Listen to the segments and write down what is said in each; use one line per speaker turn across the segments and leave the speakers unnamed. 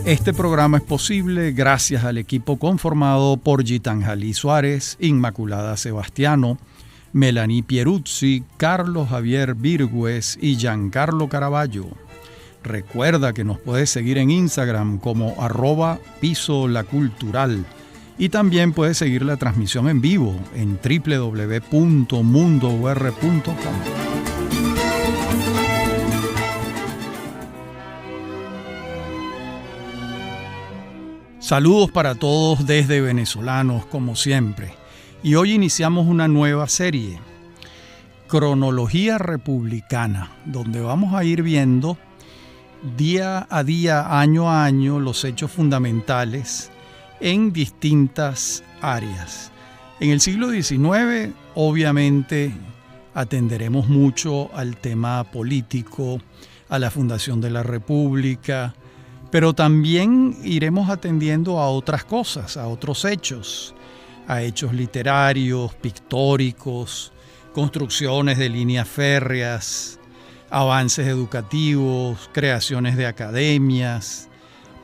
Este programa es posible gracias al equipo conformado por Gitanjali Suárez, Inmaculada Sebastiano, Melanie Pieruzzi, Carlos Javier Virgües y Giancarlo Caraballo. Recuerda que nos puedes seguir en Instagram como @pisolacultural y también puedes seguir la transmisión en vivo en www.mundour.com. Saludos para todos desde Venezolanos, como siempre. Y hoy iniciamos una nueva serie, Cronología Republicana, donde vamos a ir viendo día a día, año a año, los hechos fundamentales en distintas áreas. En el siglo XIX, obviamente, atenderemos mucho al tema político, a la fundación de la República, pero también iremos atendiendo a otras cosas, a otros hechos, a hechos literarios, pictóricos, construcciones de líneas férreas, avances educativos, creaciones de academias,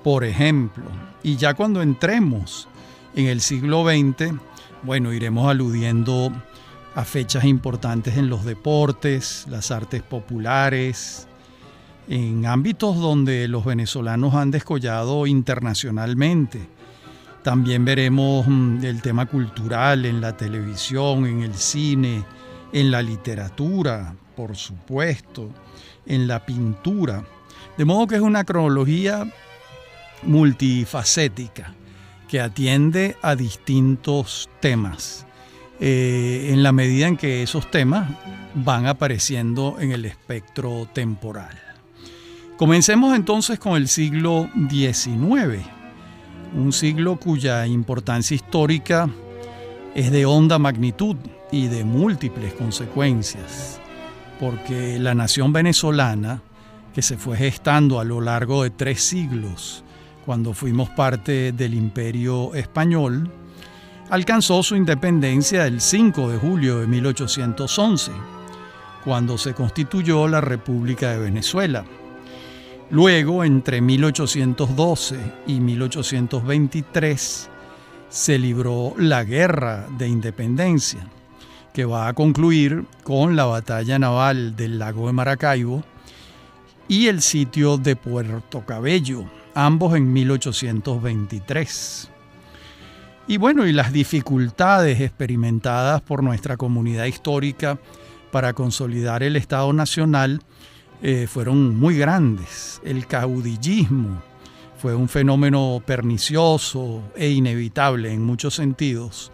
por ejemplo. Y ya cuando entremos en el siglo XX, bueno, iremos aludiendo a fechas importantes en los deportes, las artes populares, en ámbitos donde los venezolanos han descollado internacionalmente. También veremos el tema cultural en la televisión, en el cine, en la literatura, por supuesto, en la pintura. De modo que es una cronología multifacética que atiende a distintos temas, en la medida en que esos temas van apareciendo en el espectro temporal. Comencemos entonces con el siglo XIX, un siglo cuya importancia histórica es de honda magnitud y de múltiples consecuencias, porque la nación venezolana, que se fue gestando a lo largo de 3 siglos, cuando fuimos parte del Imperio Español, alcanzó su independencia el 5 de julio de 1811, cuando se constituyó la República de Venezuela. Luego, entre 1812 y 1823, se libró la Guerra de Independencia, que va a concluir con la batalla naval del lago de Maracaibo y el sitio de Puerto Cabello, ambos en 1823. Y bueno, y las dificultades experimentadas por nuestra comunidad histórica para consolidar el Estado Nacional fueron muy grandes. El caudillismo fue un fenómeno pernicioso e inevitable en muchos sentidos,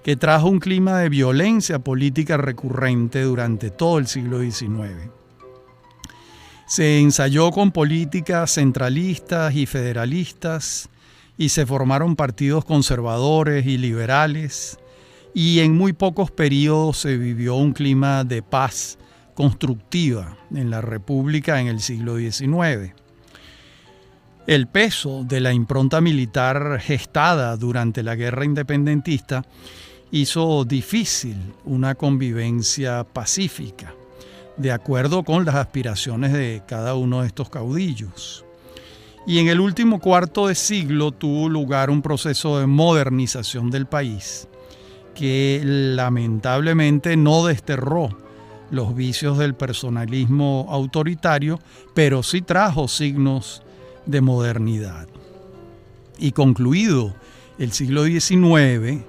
que trajo un clima de violencia política recurrente durante todo el siglo XIX. Se ensayó con políticas centralistas y federalistas y se formaron partidos conservadores y liberales, y en muy pocos periodos se vivió un clima de paz constructiva en la República en el siglo XIX. El peso de la impronta militar gestada durante la guerra independentista hizo difícil una convivencia pacífica, de acuerdo con las aspiraciones de cada uno de estos caudillos. Y en el último cuarto de siglo tuvo lugar un proceso de modernización del país que lamentablemente no desterró los vicios del personalismo autoritario, pero sí trajo signos de modernidad. Y concluido el siglo XIX,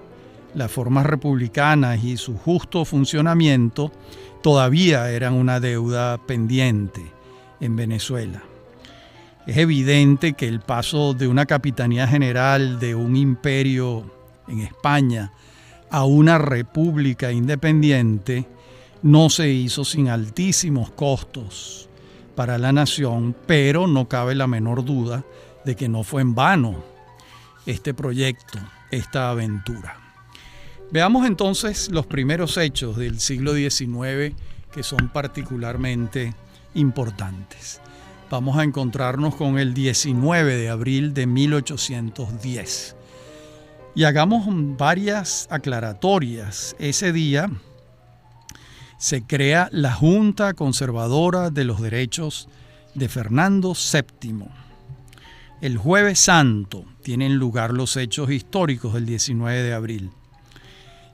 las formas republicanas y su justo funcionamiento todavía eran una deuda pendiente en Venezuela. Es evidente que el paso de una capitanía general de un imperio en España a una república independiente no se hizo sin altísimos costos para la nación, pero no cabe la menor duda de que no fue en vano este proyecto, esta aventura. Veamos entonces los primeros hechos del siglo XIX que son particularmente importantes. Vamos a encontrarnos con el 19 de abril de 1810. Y hagamos varias aclaratorias. Ese día se crea la Junta Conservadora de los Derechos de Fernando VII. El Jueves Santo tienen lugar los hechos históricos del 19 de abril.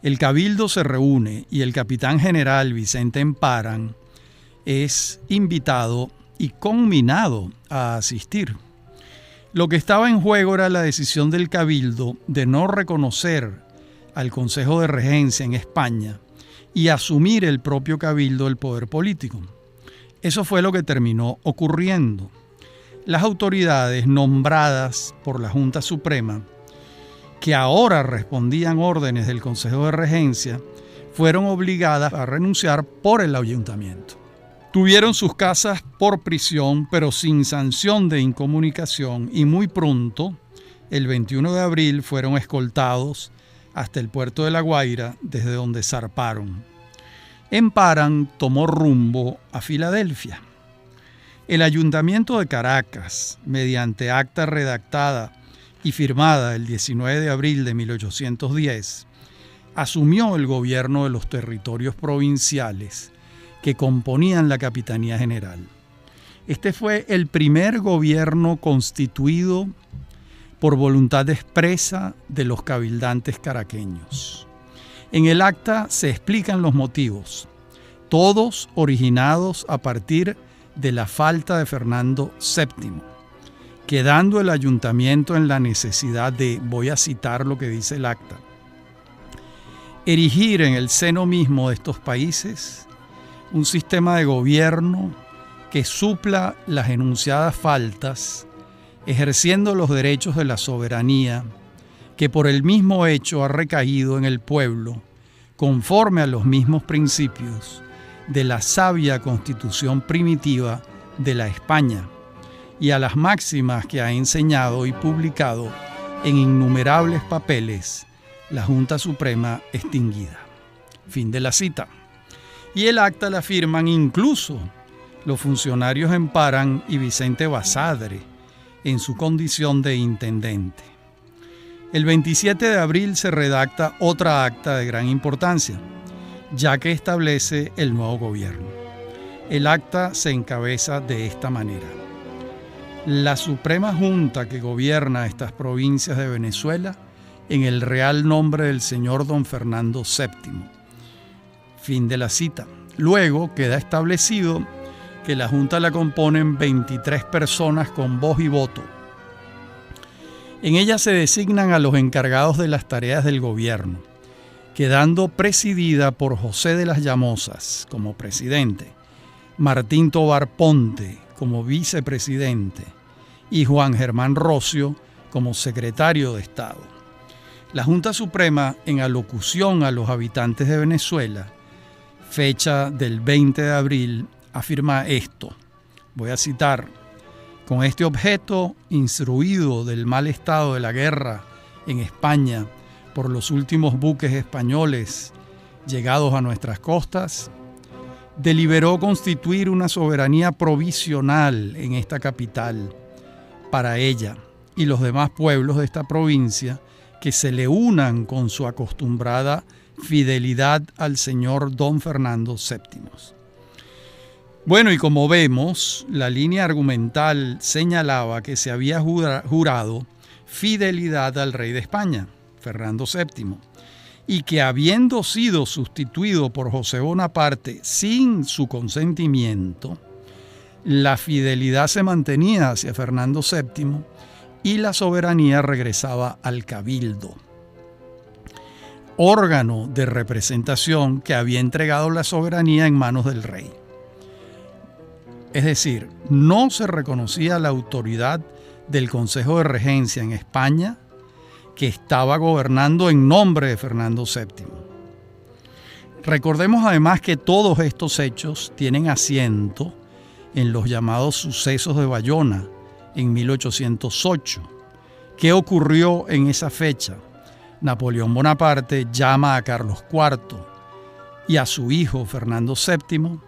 El cabildo se reúne y el capitán general Vicente Emparan es invitado y conminado a asistir. Lo que estaba en juego era la decisión del cabildo de no reconocer al Consejo de Regencia en España y asumir el propio cabildo el poder político. Eso fue lo que terminó ocurriendo. Las autoridades nombradas por la Junta Suprema, que ahora respondían órdenes del Consejo de Regencia, fueron obligadas a renunciar por el ayuntamiento. Tuvieron sus casas por prisión, pero sin sanción de incomunicación, y muy pronto, el 21 de abril, fueron escoltados hasta el puerto de La Guaira, desde donde zarparon. Emparan tomó rumbo a Filadelfia. El Ayuntamiento de Caracas, mediante acta redactada y firmada el 19 de abril de 1810, asumió el gobierno de los territorios provinciales que componían la Capitanía General. Este fue el primer gobierno constituido por voluntad expresa de los cabildantes caraqueños. En el acta se explican los motivos, todos originados a partir de la falta de Fernando VII, quedando el ayuntamiento en la necesidad de, voy a citar lo que dice el acta, erigir en el seno mismo de estos países un sistema de gobierno que supla las enunciadas faltas, ejerciendo los derechos de la soberanía que por el mismo hecho ha recaído en el pueblo, conforme a los mismos principios de la sabia constitución primitiva de la España y a las máximas que ha enseñado y publicado en innumerables papeles la Junta Suprema extinguida. Fin de la cita. Y el acta la firman incluso los funcionarios Emparan y Vicente Basadre en su condición de intendente. El 27 de abril se redacta otra acta de gran importancia, ya que establece el nuevo gobierno. El acta se encabeza de esta manera: la Suprema Junta que gobierna estas provincias de Venezuela en el real nombre del señor don Fernando VII. Fin de la cita. Luego queda establecido que la Junta la componen 23 personas con voz y voto. En ella se designan a los encargados de las tareas del gobierno, quedando presidida por José de las Llamosas como presidente, Martín Tobar Ponte como vicepresidente y Juan Germán Rocio como secretario de Estado. La Junta Suprema, en alocución a los habitantes de Venezuela, fecha del 20 de abril, afirma esto. Voy a citar: con este objeto, instruido del mal estado de la guerra en España por los últimos buques españoles llegados a nuestras costas, deliberó constituir una soberanía provisional en esta capital para ella y los demás pueblos de esta provincia que se le unan con su acostumbrada fidelidad al señor don Fernando VII. Bueno, y como vemos, la línea argumental señalaba que se había jurado fidelidad al rey de España, Fernando VII, y que habiendo sido sustituido por José Bonaparte sin su consentimiento, la fidelidad se mantenía hacia Fernando VII y la soberanía regresaba al cabildo, órgano de representación que había entregado la soberanía en manos del rey. Es decir, no se reconocía la autoridad del Consejo de Regencia en España, que estaba gobernando en nombre de Fernando VII. Recordemos además que todos estos hechos tienen asiento en los llamados sucesos de Bayona en 1808. ¿Qué ocurrió en esa fecha? Napoleón Bonaparte llama a Carlos IV y a su hijo Fernando VII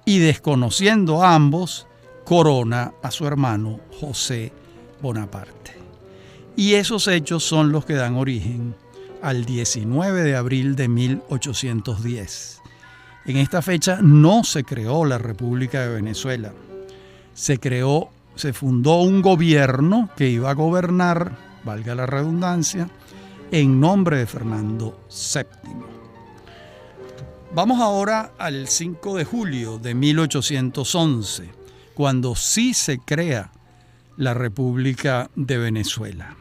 y, desconociendo a ambos, corona a su hermano José Bonaparte. Y esos hechos son los que dan origen al 19 de abril de 1810. En esta fecha no se creó la República de Venezuela, se creó se fundó un gobierno que iba a gobernar, valga la redundancia, en nombre de Fernando VII. Vamos ahora al 5 de julio de 1811, cuando sí se crea la República de Venezuela.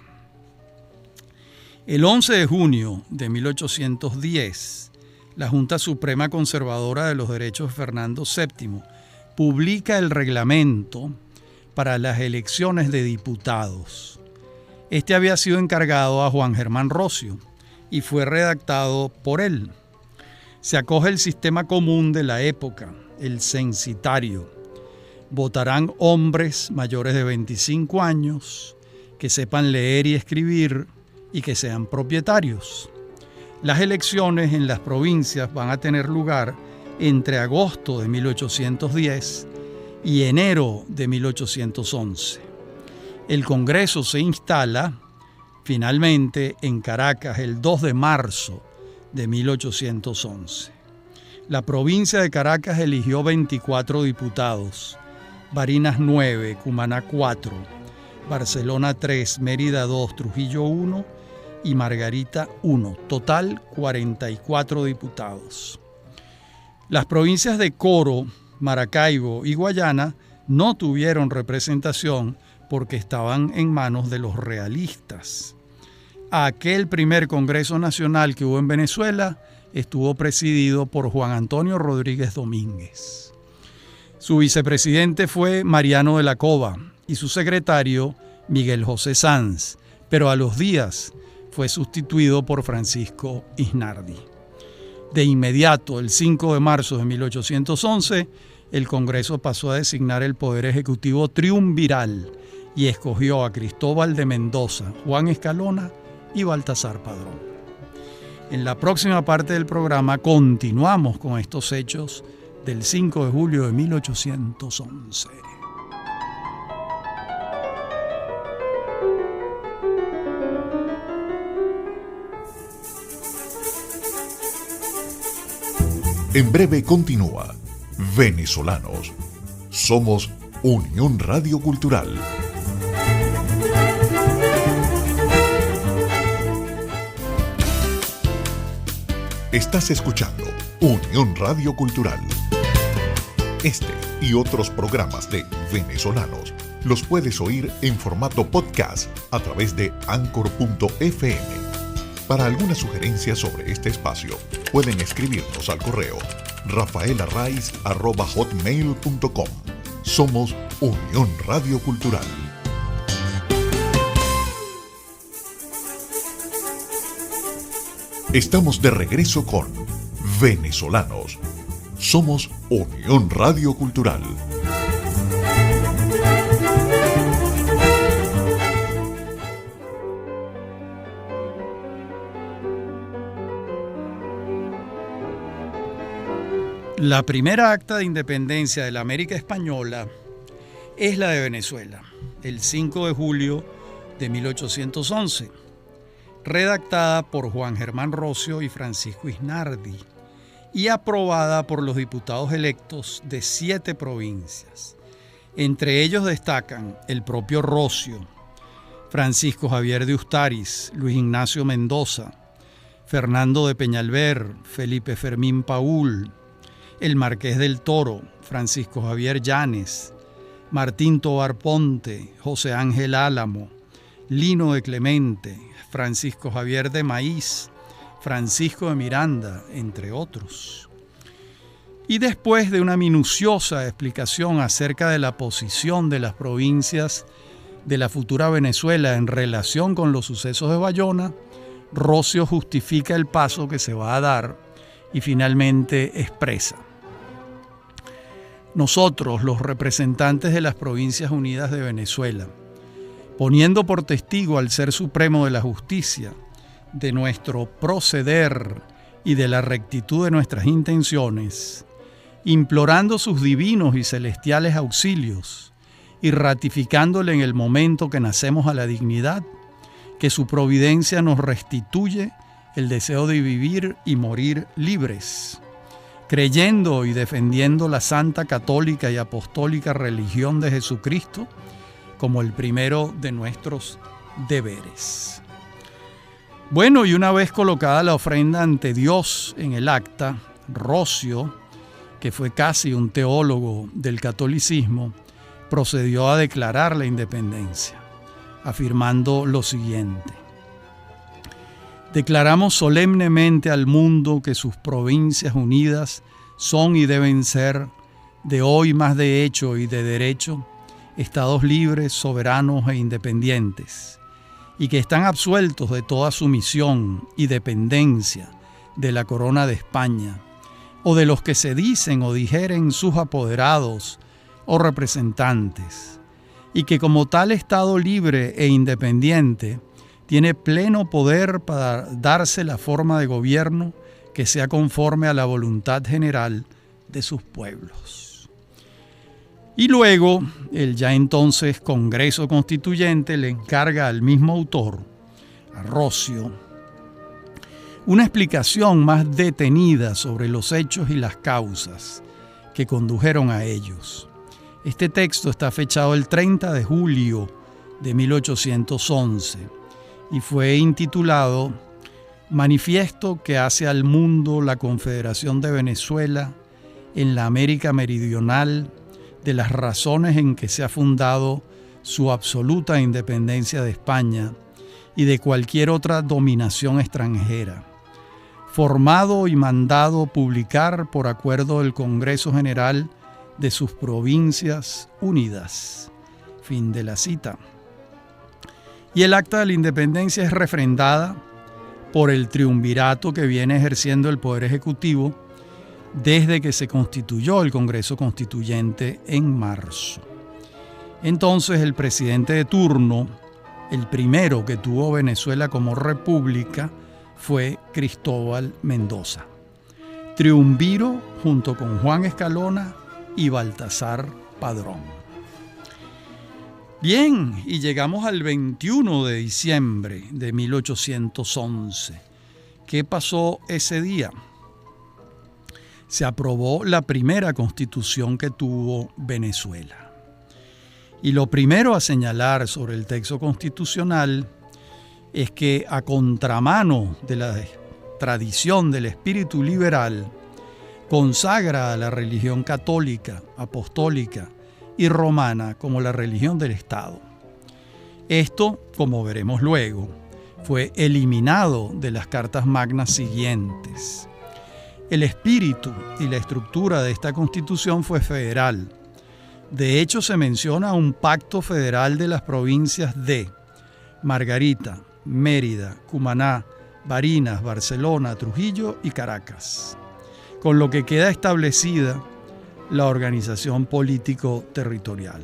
El 11 de junio de 1810, la Junta Suprema Conservadora de los Derechos de Fernando VII publica el reglamento para las elecciones de diputados. Este había sido encargado a Juan Germán Rocio y fue redactado por él. Se acoge el sistema común de la época, el censitario. Votarán hombres mayores de 25 años que sepan leer y escribir y que sean propietarios. Las elecciones en las provincias van a tener lugar entre agosto de 1810 y enero de 1811. El Congreso se instala finalmente en Caracas el 2 de marzo de 1811. La provincia de Caracas eligió 24 diputados, Barinas 9, Cumaná 4, Barcelona 3, Mérida 2, Trujillo 1 y Margarita 1, total 44 diputados. Las provincias de Coro, Maracaibo y Guayana no tuvieron representación porque estaban en manos de los realistas. Aquel primer Congreso Nacional que hubo en Venezuela estuvo presidido por Juan Antonio Rodríguez Domínguez. Su vicepresidente fue Mariano de la Cova y su secretario Miguel José Sanz, pero a los días fue sustituido por Francisco Isnardi. De inmediato, el 5 de marzo de 1811, el Congreso pasó a designar el Poder Ejecutivo triunviral y escogió a Cristóbal de Mendoza, Juan Escalona y Baltasar Padrón. En la próxima parte del programa continuamos con estos hechos del 5 de julio de 1811.
En breve continúa Venezolanos. Somos Unión Radio Cultural. Estás escuchando Unión Radio Cultural. Este y otros programas de Venezolanos los puedes oír en formato podcast a través de Anchor.fm. Para alguna sugerencia sobre este espacio, pueden escribirnos al correo rafaelarraiz@hotmail.com. Somos Unión Radio Cultural. Estamos de regreso con Venezolanos. Somos Unión Radio Cultural.
La primera acta de independencia de la América Española es la de Venezuela, el 5 de julio de 1811, redactada por Juan Germán Rocio y Francisco Isnardi y aprobada por los diputados electos de 7 provincias. Entre ellos destacan el propio Rocio, Francisco Javier de Ustaris, Luis Ignacio Mendoza, Fernando de Peñalver, Felipe Fermín Paúl, el Marqués del Toro, Francisco Javier Llanes, Martín Tobar Ponte, José Ángel Álamo, Lino de Clemente, Francisco Javier de Maíz, Francisco de Miranda, entre otros. Y después de una minuciosa explicación acerca de la posición de las provincias de la futura Venezuela en relación con los sucesos de Bayona, Rocio justifica el paso que se va a dar y finalmente expresa: nosotros, los representantes de las Provincias Unidas de Venezuela, poniendo por testigo al Ser Supremo de la Justicia de nuestro proceder y de la rectitud de nuestras intenciones, implorando sus divinos y celestiales auxilios y ratificándole en el momento que nacemos a la dignidad, que su providencia nos restituye el deseo de vivir y morir libres, creyendo y defendiendo la santa, católica y apostólica religión de Jesucristo como el primero de nuestros deberes. Bueno, y una vez colocada la ofrenda ante Dios en el acta, Rocio, que fue casi un teólogo del catolicismo, procedió a declarar la independencia, afirmando lo siguiente: declaramos solemnemente al mundo que sus provincias unidas son y deben ser, de hoy más de hecho y de derecho, estados libres, soberanos e independientes, y que están absueltos de toda sumisión y dependencia de la corona de España, o de los que se dicen o dijeren sus apoderados o representantes, y que como tal Estado libre e independiente tiene pleno poder para darse la forma de gobierno que sea conforme a la voluntad general de sus pueblos. Y luego, el ya entonces Congreso Constituyente le encarga al mismo autor, a Rocio, una explicación más detenida sobre los hechos y las causas que condujeron a ellos. Este texto está fechado el 30 de julio de 1811 y fue intitulado Manifiesto que hace al mundo la Confederación de Venezuela en la América Meridional, de las razones en que se ha fundado su absoluta independencia de España y de cualquier otra dominación extranjera, formado y mandado publicar por acuerdo del Congreso General de sus Provincias Unidas. Fin de la cita. Y el acta de la independencia es refrendada por el triunvirato que viene ejerciendo el Poder Ejecutivo desde que se constituyó el Congreso Constituyente en marzo. Entonces el presidente de turno, el primero que tuvo Venezuela como república, fue Cristóbal Mendoza, triunviro junto con Juan Escalona y Baltasar Padrón. Bien, y llegamos al 21 de diciembre de 1811. ¿Qué pasó ese día? Se aprobó la primera constitución que tuvo Venezuela. Y lo primero a señalar sobre el texto constitucional es que, a contramano de la tradición del espíritu liberal, consagra a la religión católica, apostólica y romana como la religión del Estado. Esto, como veremos luego, fue eliminado de las cartas magnas siguientes. El espíritu y la estructura de esta constitución fue federal. De hecho, se menciona un pacto federal de las provincias de Margarita, Mérida, Cumaná, Barinas, Barcelona, Trujillo y Caracas, con lo que queda establecida la organización político-territorial.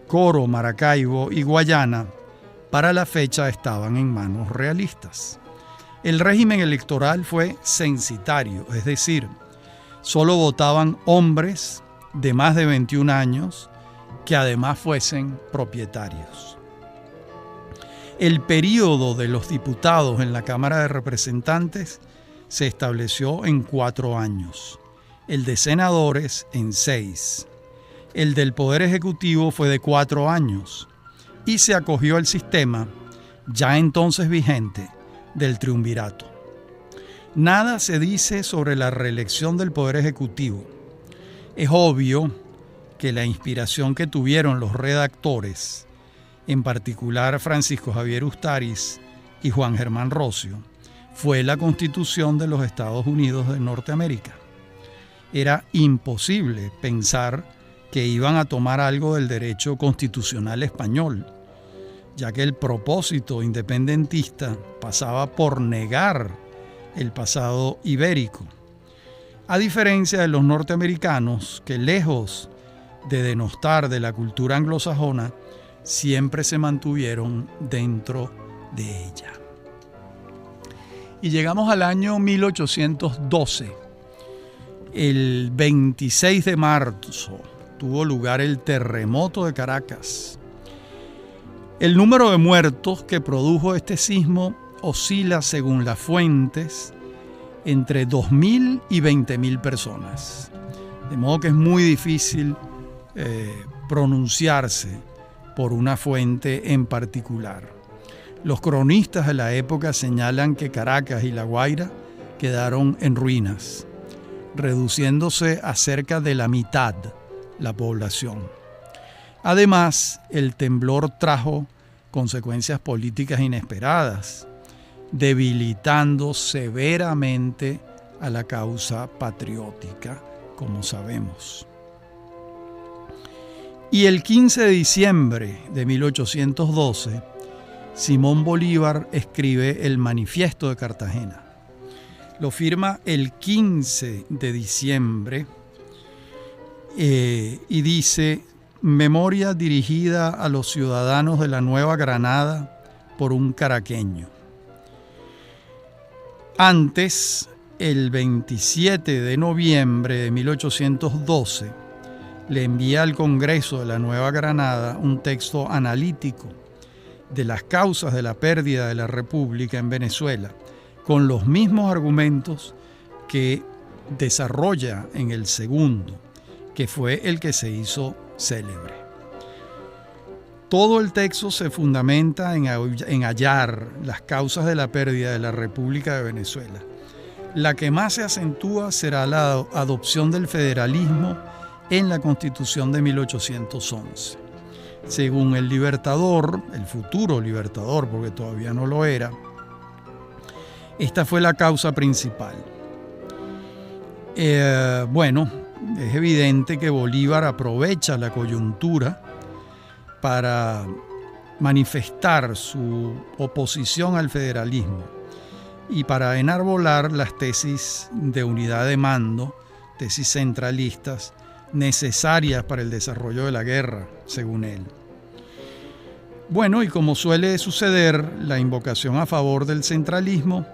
Coro, Maracaibo y Guayana para la fecha estaban en manos realistas. El régimen electoral fue censitario, es decir, solo votaban hombres de más de 21 años que además fuesen propietarios. El período de los diputados en la Cámara de Representantes se estableció en 4 años, el de senadores en 6. El del Poder Ejecutivo fue de 4 años y se acogió al sistema, ya entonces vigente, del triunvirato. Nada se dice sobre la reelección del Poder Ejecutivo. Es obvio que la inspiración que tuvieron los redactores, en particular Francisco Javier Ustariz y Juan Germán Rocio, fue la Constitución de los Estados Unidos de Norteamérica. Era imposible pensar que iban a tomar algo del derecho constitucional español, ya que el propósito independentista pasaba por negar el pasado ibérico, a diferencia de los norteamericanos que, lejos de denostar de la cultura anglosajona, siempre se mantuvieron dentro de ella. Y llegamos al año 1812. El 26 de marzo tuvo lugar el terremoto de Caracas. El número de muertos que produjo este sismo oscila, según las fuentes, entre 2.000 y 20.000 personas. De modo que es muy difícil pronunciarse por una fuente en particular. Los cronistas de la época señalan que Caracas y La Guaira quedaron en ruinas, reduciéndose a cerca de la mitad la población. Además, el temblor trajo consecuencias políticas inesperadas, debilitando severamente a la causa patriótica, como sabemos. Y el 15 de diciembre de 1812, Simón Bolívar escribe el Manifiesto de Cartagena. Lo firma el 15 de diciembre y dice: memoria dirigida a los ciudadanos de la Nueva Granada por un caraqueño. Antes, el 27 de noviembre de 1812, le envía al Congreso de la Nueva Granada un texto analítico de las causas de la pérdida de la República en Venezuela, con los mismos argumentos que desarrolla en el segundo, que fue el que se hizo célebre. Todo el texto se fundamenta en hallar las causas de la pérdida de la República de Venezuela. La que más se acentúa será la adopción del federalismo en la Constitución de 1811. Según el Libertador, el futuro Libertador, porque todavía no lo era, esta fue la causa principal. Bueno, es evidente que Bolívar aprovecha la coyuntura para manifestar su oposición al federalismo y para enarbolar las tesis de unidad de mando, tesis centralistas, necesarias para el desarrollo de la guerra, según él. Bueno, y como suele suceder, la invocación a favor del centralismo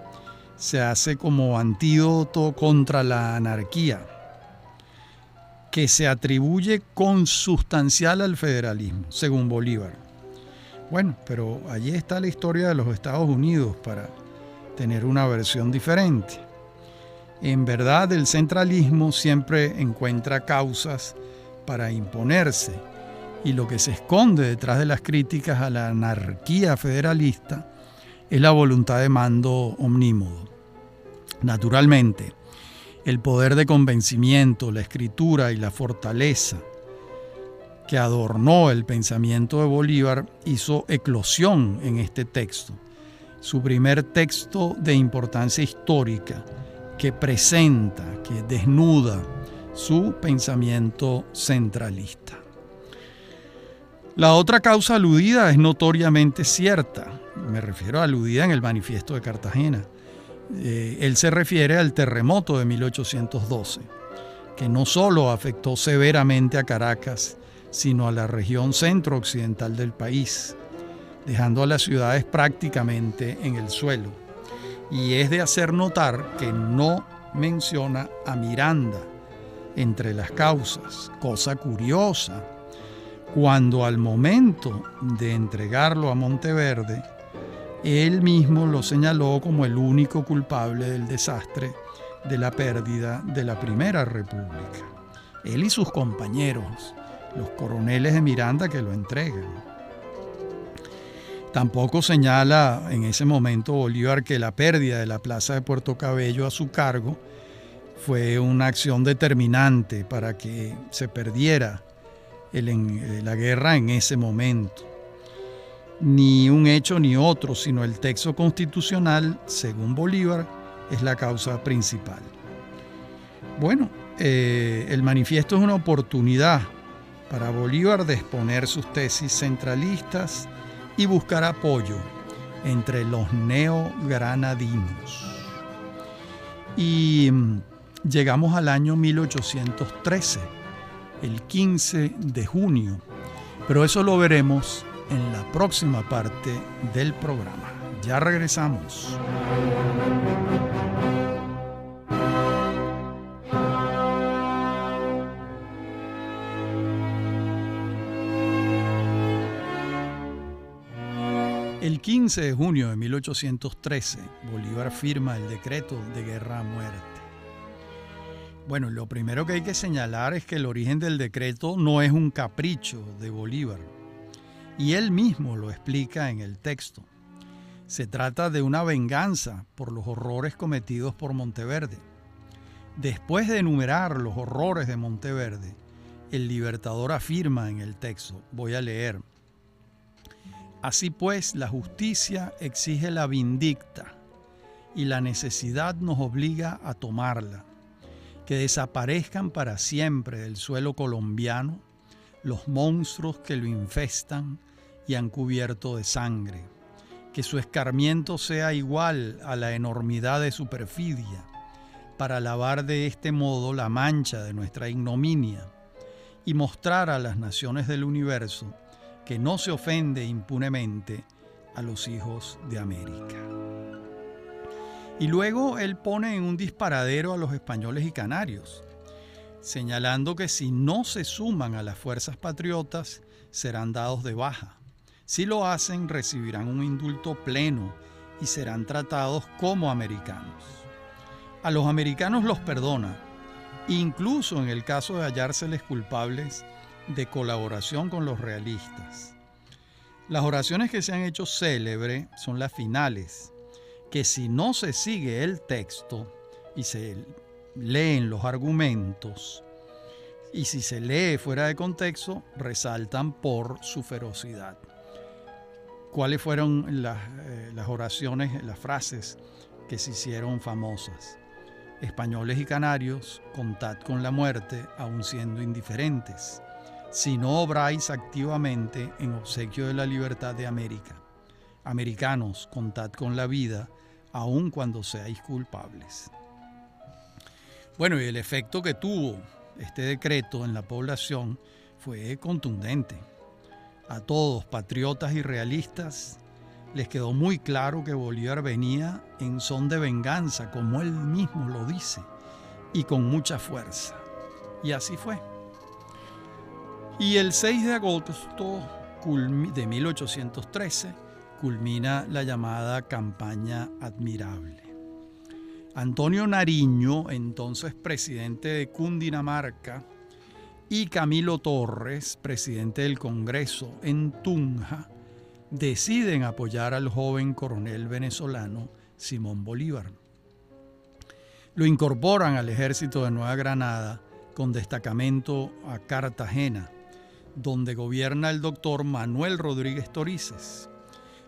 se hace como antídoto contra la anarquía, que se atribuye consustancial al federalismo, según Bolívar. Bueno, pero allí está la historia de los Estados Unidos para tener una versión diferente. En verdad, el centralismo siempre encuentra causas para imponerse, y lo que se esconde detrás de las críticas a la anarquía federalista es la voluntad de mando omnímodo. Naturalmente, el poder de convencimiento, la escritura y la fortaleza que adornó el pensamiento de Bolívar hizo eclosión en este texto, su primer texto de importancia histórica que presenta, que desnuda su pensamiento centralista. La otra causa aludida es notoriamente cierta, me refiero a aludida en el Manifiesto de Cartagena. Él se refiere al terremoto de 1812, que no solo afectó severamente a Caracas, sino a la región centro-occidental del país, dejando a las ciudades prácticamente en el suelo. Y es de hacer notar que no menciona a Miranda entre las causas, cosa curiosa, cuando al momento de entregarlo a Monteverde, él mismo lo señaló como el único culpable del desastre de la pérdida de la Primera República. Él y sus compañeros, los coroneles de Miranda que lo entregan. Tampoco señala en ese momento Bolívar que la pérdida de la plaza de Puerto Cabello a su cargo fue una acción determinante para que se perdiera la guerra en ese momento. Ni un hecho ni otro, sino el texto constitucional, según Bolívar, es la causa principal. Bueno, el manifiesto es una oportunidad para Bolívar de exponer sus tesis centralistas y buscar apoyo entre los neogranadinos. Y llegamos al año 1813, el 15 de junio, pero eso lo veremos en la próxima parte del programa. Ya regresamos. El 15 de junio de 1813, Bolívar firma el decreto de guerra a muerte. Bueno, lo primero que hay que señalar es que el origen del decreto no es un capricho de Bolívar. y él mismo lo explica en el texto. Se trata de una venganza por los horrores cometidos por Monteverde. Después de enumerar los horrores de Monteverde, el Libertador afirma en el texto, voy a leer: así pues, la justicia exige la vindicta y la necesidad nos obliga a tomarla. Que desaparezcan para siempre del suelo colombiano los monstruos que lo infestan y han cubierto de sangre. Que su escarmiento sea igual a la enormidad de su perfidia, para lavar de este modo la mancha de nuestra ignominia y mostrar a las naciones del universo que no se ofende impunemente a los hijos de América. Y luego él pone en un disparadero a los españoles y canarios, señalando que si no se suman a las fuerzas patriotas serán dados de baja. Si lo hacen, recibirán un indulto pleno y serán tratados como americanos. A los americanos los perdona, incluso en el caso de hallárseles culpables de colaboración con los realistas. Las oraciones que se han hecho célebre son las finales, que si no se sigue el texto y se leen los argumentos, y si se lee fuera de contexto, resaltan por su ferocidad. ¿Cuáles fueron las oraciones, las frases que se hicieron famosas? Españoles y canarios, contad con la muerte, aun siendo indiferentes, si no obráis activamente en obsequio de la libertad de América. Americanos, contad con la vida, aun cuando seáis culpables. Bueno, y el efecto que tuvo este decreto en la población fue contundente. A todos, patriotas y realistas, les quedó muy claro que Bolívar venía en son de venganza, como él mismo lo dice, y con mucha fuerza. Y así fue. Y el 6 de agosto de 1813 culmina la llamada Campaña Admirable. Antonio Nariño, entonces presidente de Cundinamarca, y Camilo Torres, presidente del Congreso en Tunja, deciden apoyar al joven coronel venezolano Simón Bolívar. Lo incorporan al ejército de Nueva Granada con destacamento a Cartagena, donde gobierna el doctor Manuel Rodríguez Torices.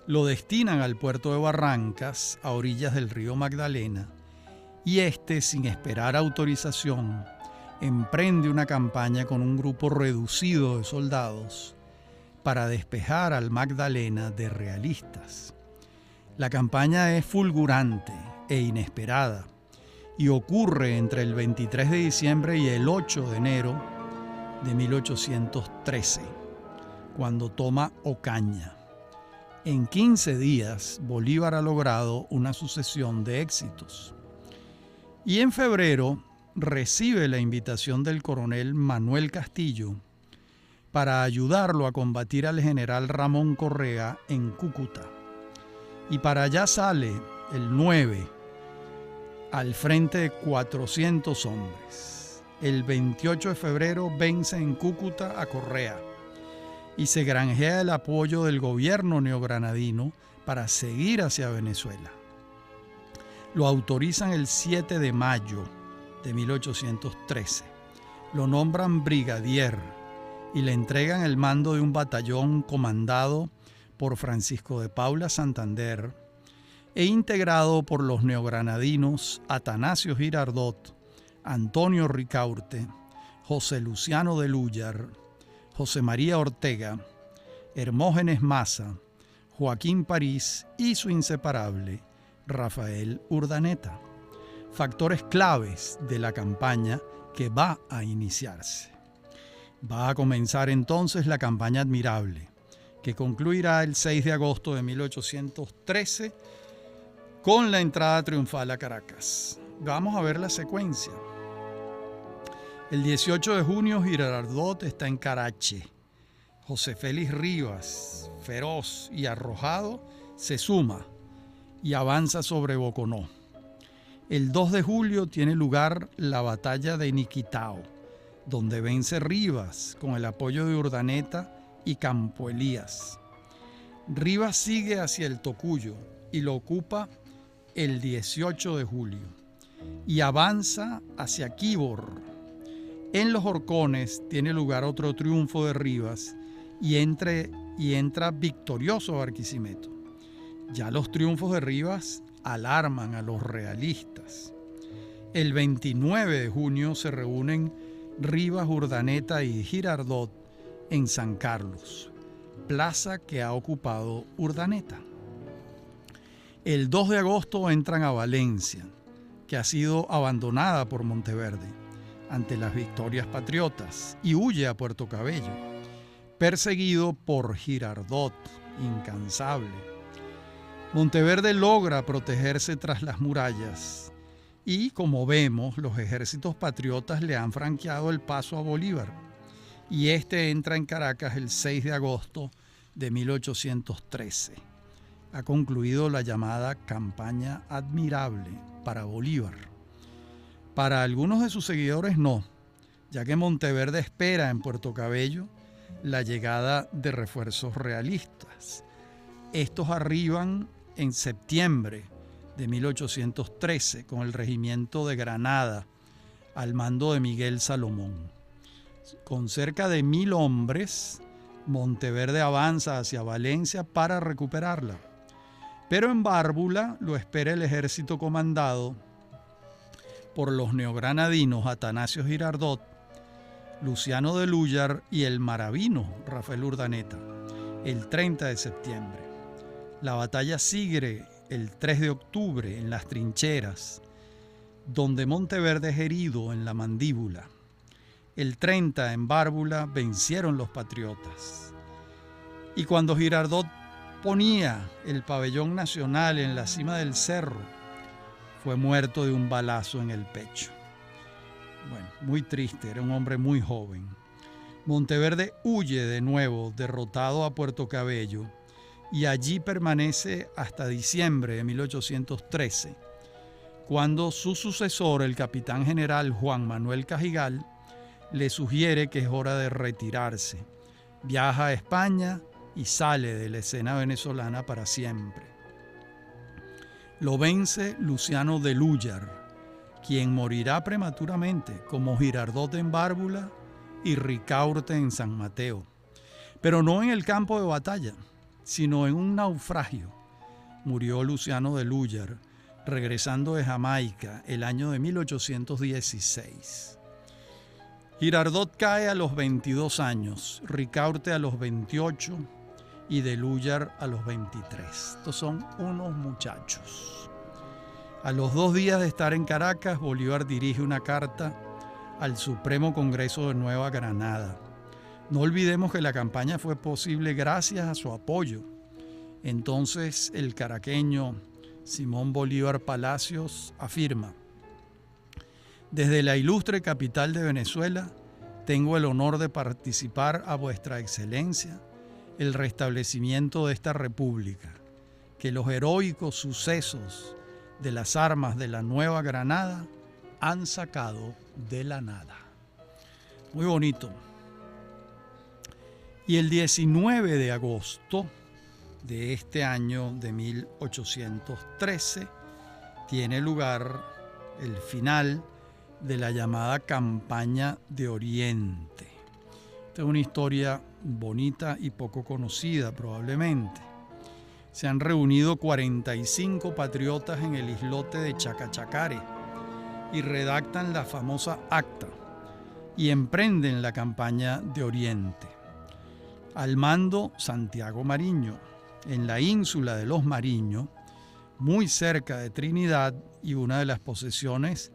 Lo destinan al puerto de Barrancas, a orillas del río Magdalena, y sin esperar autorización, emprende una campaña con un grupo reducido de soldados para despejar al Magdalena de realistas. La campaña es fulgurante e inesperada y ocurre entre el 23 de diciembre y el 8 de enero de 1813, cuando toma Ocaña. En 15 días, Bolívar ha logrado una sucesión de éxitos. Y en febrero recibe la invitación del coronel Manuel Castillo para ayudarlo a combatir al general Ramón Correa en Cúcuta. Y para allá sale el 9, al frente de 400 hombres. El 28 de febrero vence en Cúcuta a Correa y se granjea el apoyo del gobierno neogranadino para seguir hacia Venezuela. Lo autorizan el 7 de mayo de 1813. Lo nombran brigadier y le entregan el mando de un batallón comandado por Francisco de Paula Santander e integrado por los neogranadinos Atanasio Girardot, Antonio Ricaurte, José Luciano de Lúyar, José María Ortega, Hermógenes Maza, Joaquín París y su inseparable Rafael Urdaneta, factores claves de la campaña que va a iniciarse. Va a comenzar entonces la campaña Admirable, que concluirá el 6 de agosto de 1813 con la entrada triunfal a Caracas. Vamos a ver la secuencia. El 18 de junio Girardot está en Carache. José Félix Rivas, feroz y arrojado, se suma y avanza sobre Boconó. El 2 de julio tiene lugar la batalla de Niquitao, donde vence Rivas con el apoyo de Urdaneta y Campo Elías. Rivas sigue hacia el Tocuyo y lo ocupa el 18 de julio y avanza hacia Quíbor. En los Horcones tiene lugar otro triunfo de Rivas y entra victorioso a Barquisimeto. Ya los triunfos de Rivas alarman a los realistas. El 29 de junio se reúnen Rivas, Urdaneta y Girardot en San Carlos, plaza que ha ocupado Urdaneta. El 2 de agosto entran a Valencia, que ha sido abandonada por Monteverde ante las victorias patriotas, y huye a Puerto Cabello, perseguido por Girardot, incansable. Monteverde logra protegerse tras las murallas y, como vemos, los ejércitos patriotas le han franqueado el paso a Bolívar y este entra en Caracas el 6 de agosto de 1813. Ha concluido la llamada campaña admirable para Bolívar. Para algunos de sus seguidores no, ya que Monteverde espera en Puerto Cabello la llegada de refuerzos realistas. Estos arriban en septiembre de 1813 con el regimiento de Granada al mando de Miguel Salomón. Con cerca de 1000 hombres, Monteverde avanza hacia Valencia para recuperarla. Pero en Bárbula lo espera el ejército comandado por los neogranadinos Atanasio Girardot, Luciano de Lúllar y el maravino Rafael Urdaneta, el 30 de septiembre. La batalla sigue el 3 de octubre en las trincheras, donde Monteverde es herido en la mandíbula. El 30 en Bárbula vencieron los patriotas. Y cuando Girardot ponía el pabellón nacional en la cima del cerro, fue muerto de un balazo en el pecho. Bueno, muy triste, era un hombre muy joven. Monteverde huye de nuevo, derrotado, a Puerto Cabello, y allí permanece hasta diciembre de 1813, cuando su sucesor, el capitán general Juan Manuel Cajigal, le sugiere que es hora de retirarse. Viaja a España y sale de la escena venezolana para siempre. Lo vence Luciano de Lúllar, quien morirá prematuramente, como Girardot en Bárbula y Ricaurte en San Mateo, pero no en el campo de batalla, sino en un naufragio. Murió Luciano de Lúllar, regresando de Jamaica el año de 1816. Girardot cae a los 22 años, Ricaurte a los 28 y de Lúllar a los 23. Estos son unos muchachos. A los 2 días de estar en Caracas, Bolívar dirige una carta al Supremo Congreso de Nueva Granada. No olvidemos que la campaña fue posible gracias a su apoyo. Entonces el caraqueño Simón Bolívar Palacios afirma: desde la ilustre capital de Venezuela, tengo el honor de participar a vuestra excelencia el restablecimiento de esta república, que los heroicos sucesos de las armas de la Nueva Granada han sacado de la nada. Muy bonito. Y el 19 de agosto de este año de 1813 tiene lugar el final de la llamada Campaña de Oriente. Esta es una historia bonita y poco conocida probablemente. Se han reunido 45 patriotas en el islote de Chacachacare y redactan la famosa acta y emprenden la Campaña de Oriente. Al mando Santiago Mariño, en la ínsula de los Mariños, muy cerca de Trinidad y una de las posesiones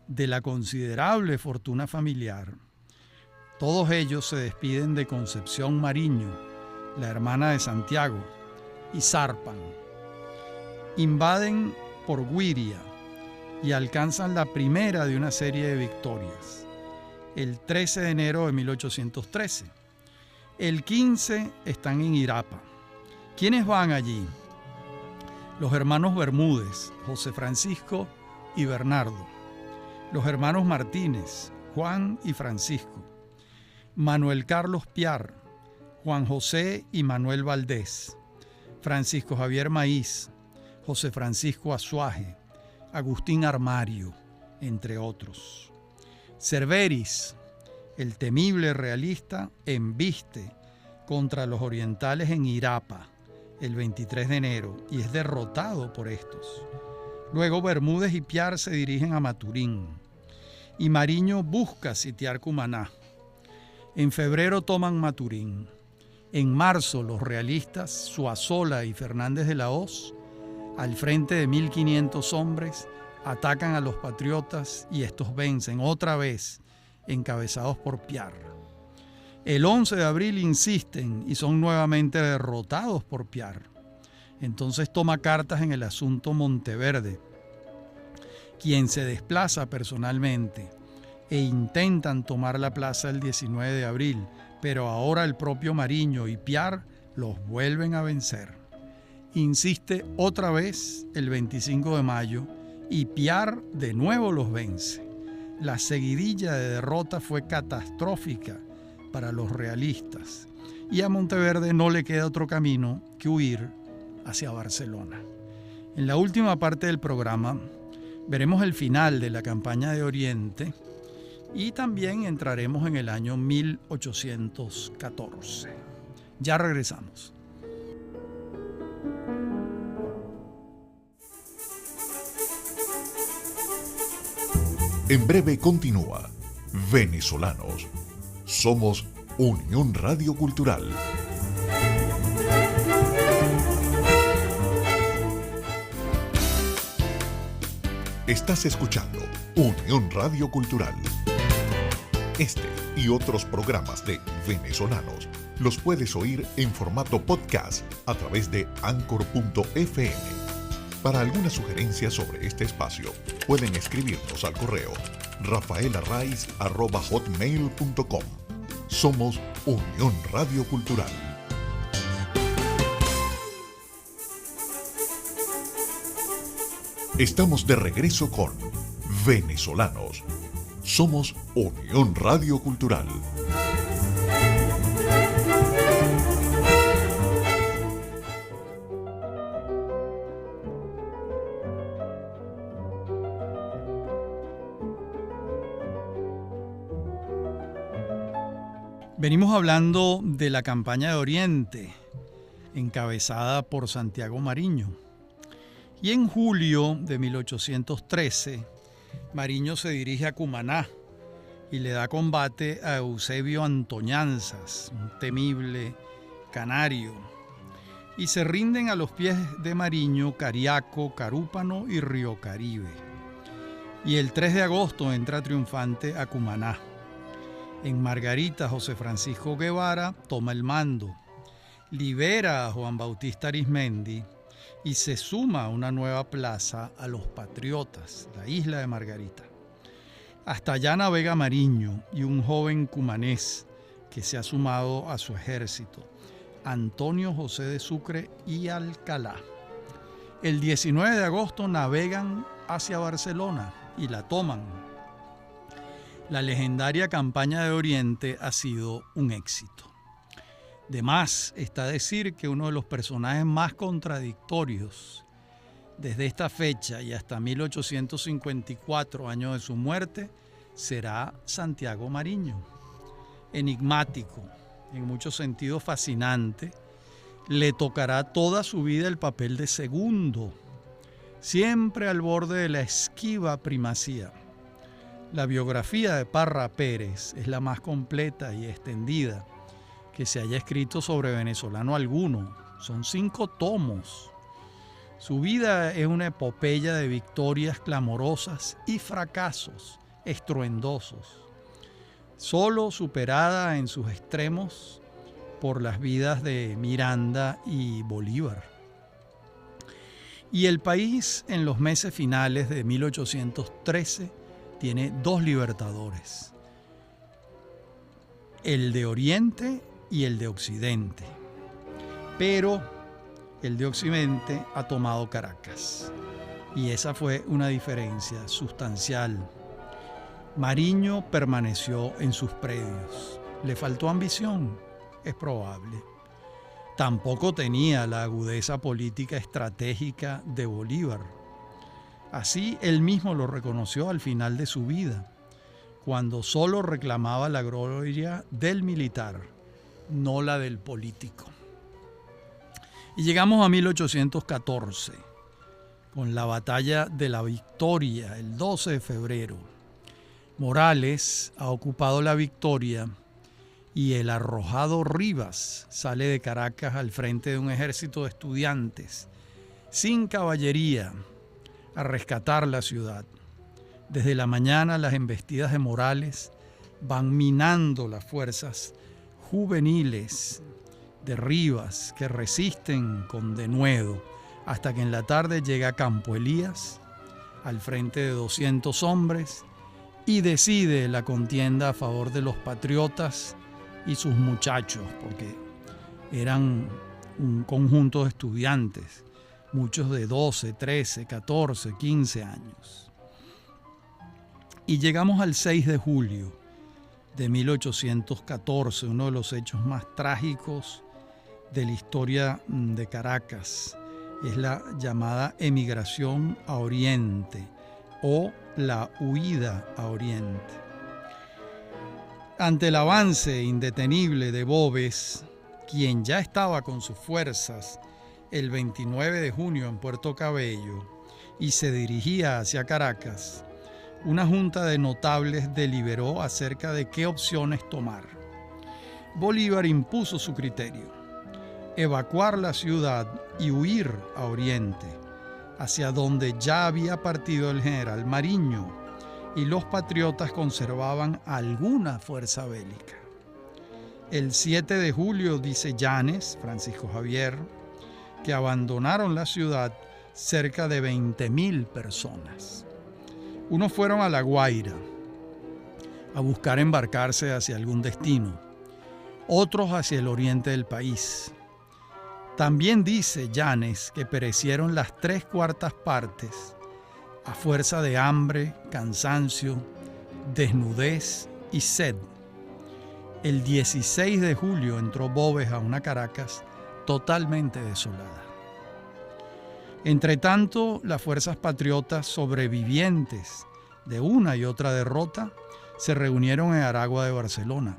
de la considerable fortuna familiar. Todos ellos se despiden de Concepción Mariño, la hermana de Santiago, y zarpan. Invaden por Güiria y alcanzan la primera de una serie de victorias, el 13 de enero de 1813. El 15 están en Irapa. ¿Quiénes van allí? Los hermanos Bermúdez, José Francisco y Bernardo. Los hermanos Martínez, Juan y Francisco. Manuel Carlos Piar, Juan José y Manuel Valdés, Francisco Javier Maíz, José Francisco Azuaje, Agustín Armario, entre otros. Cerveris, el temible realista, embiste contra los orientales en Irapa el 23 de enero y es derrotado por estos. Luego Bermúdez y Piar se dirigen a Maturín y Mariño busca sitiar Cumaná. En febrero toman Maturín. En marzo los realistas Zuazola y Fernández de la Hoz, al frente de 1.500 hombres, atacan a los patriotas y estos vencen otra vez, encabezados por Piar. El 11 de abril insisten y son nuevamente derrotados por Piar. Entonces toma cartas en el asunto Monteverde, quien se desplaza personalmente e intentan tomar la plaza el 19 de abril, pero ahora el propio Mariño y Piar los vuelven a vencer. Insiste otra vez el 25 de mayo y Piar de nuevo los vence. La seguidilla de derrota fue catastrófica para los realistas y a Monteverde no le queda otro camino que huir hacia Barcelona. En la última parte del programa veremos el final de la campaña de Oriente y también entraremos en el año 1814. Ya regresamos.
En breve continúa Venezolanos. Somos Unión Radio Cultural. Estás escuchando Unión Radio Cultural. Este y otros programas de Venezolanos los puedes oír en formato podcast a través de Anchor.fm. Para alguna sugerencia sobre este espacio, pueden escribirnos al correo rafaelarraiz@hotmail.com. Somos Unión Radio Cultural. Estamos de regreso con Venezolanos. Somos Unión Radio Cultural.
Venimos hablando de la campaña de Oriente, encabezada por Santiago Mariño. Y en julio de 1813, Mariño se dirige a Cumaná y le da combate a Eusebio Antoñanzas, un temible canario. Y se rinden a los pies de Mariño Cariaco, Carúpano y Río Caribe. Y el 3 de agosto entra triunfante a Cumaná. En Margarita, José Francisco Guevara toma el mando, libera a Juan Bautista Arismendi y se suma a una nueva plaza a los patriotas, la isla de Margarita. Hasta allá navega Mariño y un joven cumanés que se ha sumado a su ejército, Antonio José de Sucre y Alcalá. El 19 de agosto navegan hacia Barcelona y la toman. La legendaria campaña de Oriente ha sido un éxito. De más está decir que uno de los personajes más contradictorios desde esta fecha y hasta 1854, año de su muerte, será Santiago Mariño. Enigmático, en muchos sentidos fascinante, le tocará toda su vida el papel de segundo, siempre al borde de la esquiva primacía. La biografía de Parra Pérez es la más completa y extendida que se haya escrito sobre venezolano alguno. Son 5 tomos. Su vida es una epopeya de victorias clamorosas y fracasos estruendosos, solo superada en sus extremos por las vidas de Miranda y Bolívar. Y el país en los meses finales de 1813 tiene 2 libertadores, el de Oriente y el de Occidente. Pero el de Occidente ha tomado Caracas y esa fue una diferencia sustancial. Mariño permaneció en sus predios, le faltó ambición, es probable. Tampoco tenía la agudeza política estratégica de Bolívar. Así él mismo lo reconoció al final de su vida, cuando solo reclamaba la gloria del militar, no la del político. Y llegamos a 1814, con la batalla de la Victoria, el 12 de febrero. Morales ha ocupado la Victoria y el arrojado Rivas sale de Caracas al frente de un ejército de estudiantes, sin caballería, a rescatar la ciudad. Desde la mañana las embestidas de Morales van minando las fuerzas juveniles de Rivas que resisten con denuedo hasta que en la tarde llega Campo Elías al frente de 200 hombres y decide la contienda a favor de los patriotas y sus muchachos, porque eran un conjunto de estudiantes, muchos de 12, 13, 14, 15 años. Y llegamos al 6 de julio de 1814, uno de los hechos más trágicos de la historia de Caracas. Es la llamada emigración a Oriente o la huida a Oriente. Ante el avance indetenible de Boves, quien ya estaba con sus fuerzas el 29 de junio en Puerto Cabello y se dirigía hacia Caracas, una junta de notables deliberó acerca de qué opciones tomar. Bolívar impuso su criterio: evacuar la ciudad y huir a Oriente, hacia donde ya había partido el general Mariño, y los patriotas conservaban alguna fuerza bélica. El 7 de julio dice Llanes, Francisco Javier, que abandonaron la ciudad cerca de 20.000 personas. Unos fueron a La Guaira a buscar embarcarse hacia algún destino, otros hacia el oriente del país. También dice Llanes que perecieron las 3/4 partes a fuerza de hambre, cansancio, desnudez y sed. El 16 de julio entró Boves a una Caracas totalmente desolada. Entretanto, las fuerzas patriotas sobrevivientes de una y otra derrota se reunieron en Aragua de Barcelona,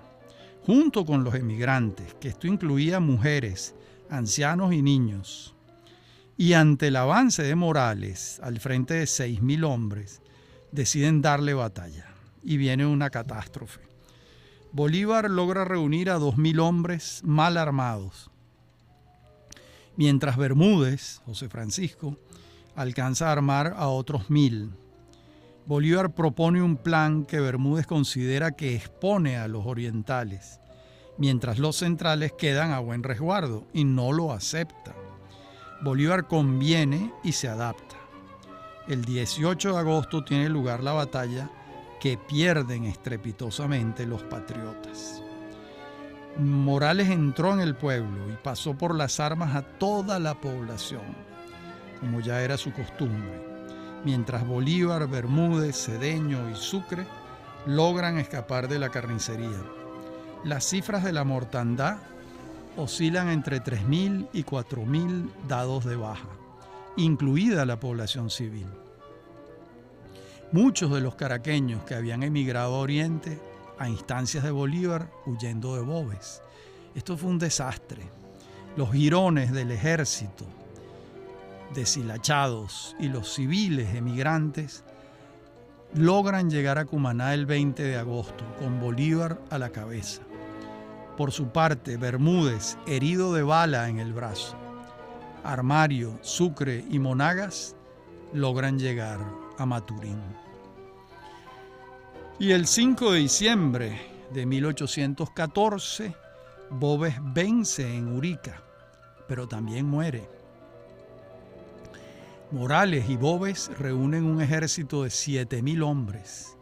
junto con los emigrantes, que esto incluía mujeres, ancianos y niños. Y ante el avance de Morales, al frente de 6.000 hombres, deciden darle batalla. Y viene una catástrofe. Bolívar logra reunir a 2.000 hombres mal armados, mientras Bermúdez, José Francisco, alcanza a armar a otros 1.000. Bolívar propone un plan que Bermúdez considera que expone a los orientales, mientras los centrales quedan a buen resguardo, y no lo acepta. Bolívar conviene y se adapta. El 18 de agosto tiene lugar la batalla, que pierden estrepitosamente los patriotas. Morales entró en el pueblo y pasó por las armas a toda la población, como ya era su costumbre, mientras Bolívar, Bermúdez, Cedeño y Sucre logran escapar de la carnicería. Las cifras de la mortandad oscilan entre 3.000 y 4.000 dados de baja, incluida la población civil. Muchos de los caraqueños que habían emigrado a Oriente a instancias de Bolívar huyendo de Boves. Esto fue un desastre. Los jirones del ejército deshilachados y los civiles emigrantes logran llegar a Cumaná el 20 de agosto con Bolívar a la cabeza. Por su parte, Bermúdez, herido de bala en el brazo, Armario, Sucre y Monagas logran llegar a Maturín. Y el 5 de diciembre de 1814, Boves vence en Urica, pero también muere. Morales y Boves reúnen un ejército de 7.000 hombres,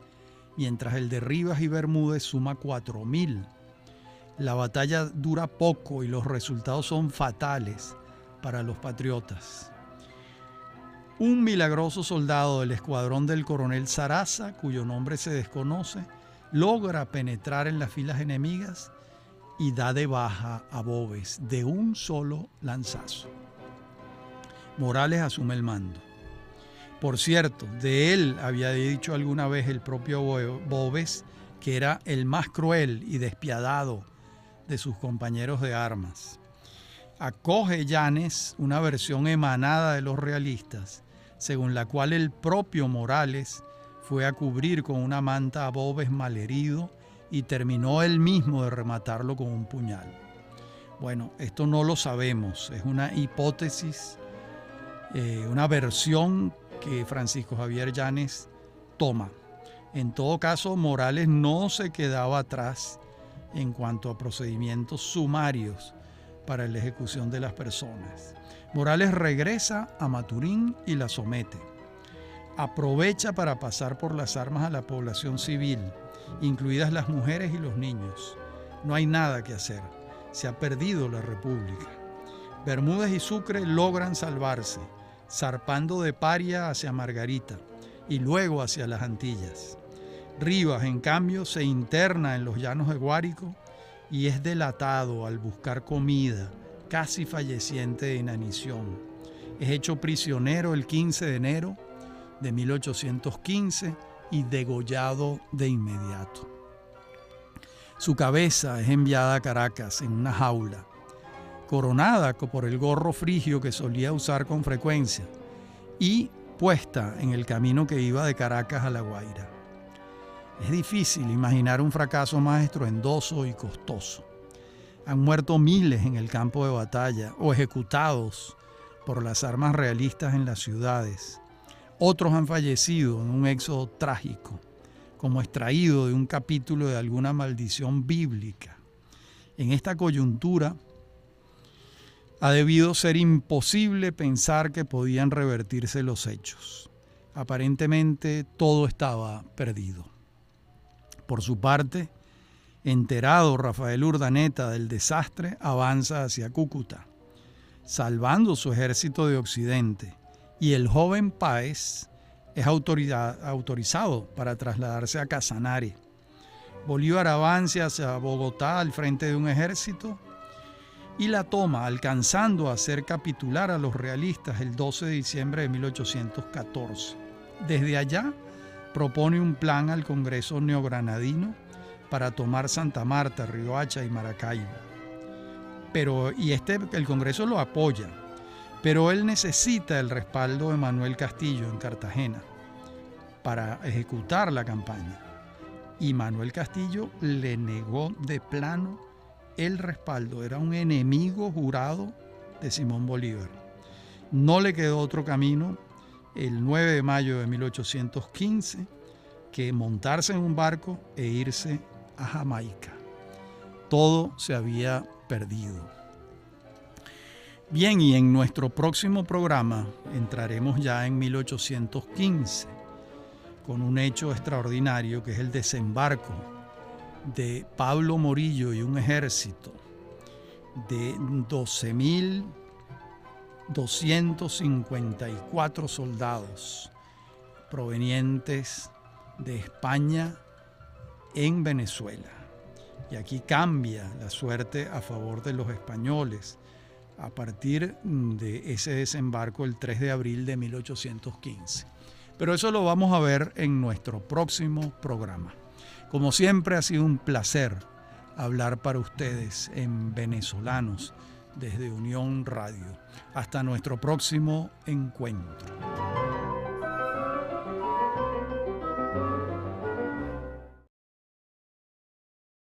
mientras el de Rivas y Bermúdez suma 4.000. La batalla dura poco y los resultados son fatales para los patriotas. Un milagroso soldado del escuadrón del coronel Zaraza, cuyo nombre se desconoce, logra penetrar en las filas enemigas y da de baja a Boves de un solo lanzazo. Morales asume el mando. Por cierto, de él había dicho alguna vez el propio Boves que era el más cruel y despiadado de sus compañeros de armas. Acoge Yanes una versión emanada de los realistas, según la cual el propio Morales fue a cubrir con una manta a Boves malherido y terminó él mismo de rematarlo con un puñal. Bueno, esto no lo sabemos, es una hipótesis, una versión que Francisco Javier Yanes toma. En todo caso, Morales no se quedaba atrás en cuanto a procedimientos sumarios para la ejecución de las personas. Morales regresa a Maturín y la somete. Aprovecha para pasar por las armas a la población civil, incluidas las mujeres y los niños. No hay nada que hacer. Se ha perdido la República. Bermúdez y Sucre logran salvarse, zarpando de Paria hacia Margarita y luego hacia las Antillas. Rivas, en cambio, se interna en los llanos de Guárico y es delatado al buscar comida, casi falleciente de inanición. Es hecho prisionero el 15 de enero de 1815 y degollado de inmediato. Su cabeza es enviada a Caracas en una jaula, coronada por el gorro frigio que solía usar con frecuencia y puesta en el camino que iba de Caracas a La Guaira. Es difícil imaginar un fracaso más estruendoso y costoso. Han muerto miles en el campo de batalla o ejecutados por las armas realistas en las ciudades. Otros han fallecido en un éxodo trágico, como extraído de un capítulo de alguna maldición bíblica. En esta coyuntura, ha debido ser imposible pensar que podían revertirse los hechos. Aparentemente todo estaba perdido. Por su parte, enterado Rafael Urdaneta del desastre, avanza hacia Cúcuta, salvando su ejército de Occidente, y el joven Páez es autorizado para trasladarse a Casanare. Bolívar avanza hacia Bogotá al frente de un ejército y la toma, alcanzando a hacer capitular a los realistas el 12 de diciembre de 1814. Desde allá propone un plan al Congreso neogranadino para tomar Santa Marta, Riohacha y Maracaibo. El Congreso lo apoya, pero él necesita el respaldo de Manuel Castillo en Cartagena para ejecutar la campaña. Y Manuel Castillo le negó de plano el respaldo. Era un enemigo jurado de Simón Bolívar. No le quedó otro camino el 9 de mayo de 1815 que montarse en un barco e irse a Jamaica. Todo se había perdido. Bien, y en nuestro próximo programa entraremos ya en 1815 con un hecho extraordinario que es el desembarco de Pablo Morillo y un ejército de 12.254 soldados provenientes de España en Venezuela. Y aquí cambia la suerte a favor de los españoles a partir de ese desembarco el 3 de abril de 1815. Pero eso lo vamos a ver en nuestro próximo programa. Como siempre, ha sido un placer hablar para ustedes en Venezolanos desde Unión Radio. Hasta nuestro próximo encuentro.